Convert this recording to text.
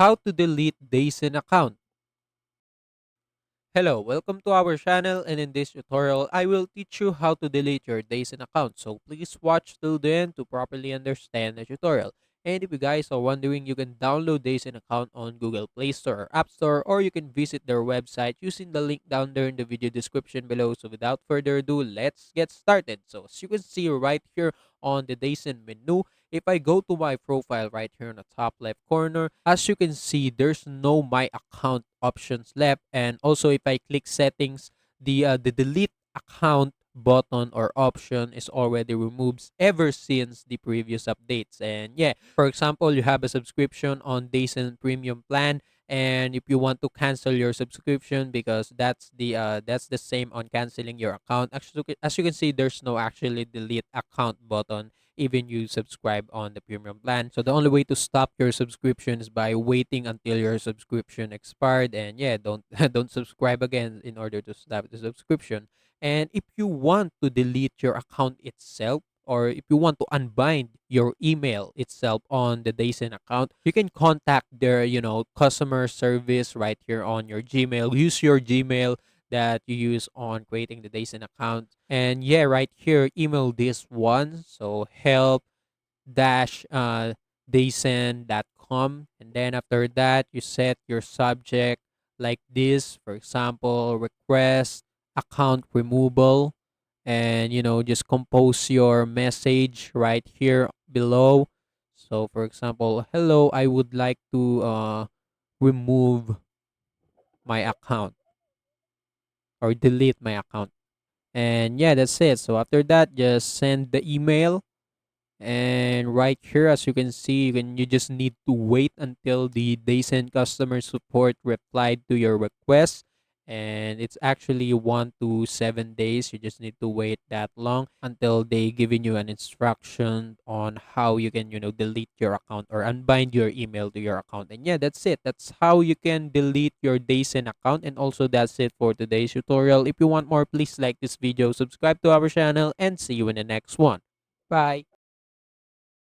how to delete Dazn account. Hello, welcome to our channel, and in this tutorial, I will teach you how to delete your Dazn account. So please watch till the end to properly understand the tutorial. And if you guys are wondering, you can download Dazn account on Google Play Store or App Store, or you can visit their website using the link down there in the video description below. So without further ado, let's get started. So as you can see right here on the Dazn menu, if I go to my profile right here in the top left corner, as you can see, there's no my account options left. And also if I click settings, the delete account button or option is already removed ever since the previous updates. And yeah, for example, you have a subscription on Dazn premium plan, and if you want to cancel your subscription, because that's the same on canceling your account, actually as you can see, there's no actually delete account button even you subscribe on the premium plan. So the only way to stop your subscription is by waiting until your subscription expired. And yeah, don't don't subscribe again in order to stop the subscription. And if you want to delete your account itself, or if you want to unbind your email itself on the Dazn account, you can contact their, customer service right here on your Gmail. Use your Gmail that you use on creating the Dazn account. And yeah, right here, email this one. So help dash Dazn.com. And then after that, you set your subject like this. For example, request account removal. And just compose your message right here below. So for example, hello, I would like to remove my account or delete my account. And yeah, that's it. So after that, just send the email. And right here, as you can see, you just need to wait until they send customer support replied to your request. And it's actually 1 to 7 days. You just need to wait that long until they giving you an instruction on how you can, delete your account or unbind your email to your account. And yeah, that's it. That's how you can delete your Dazn account. And also that's it for today's tutorial. If you want more, please like this video, subscribe to our channel, and see you in the next one. Bye.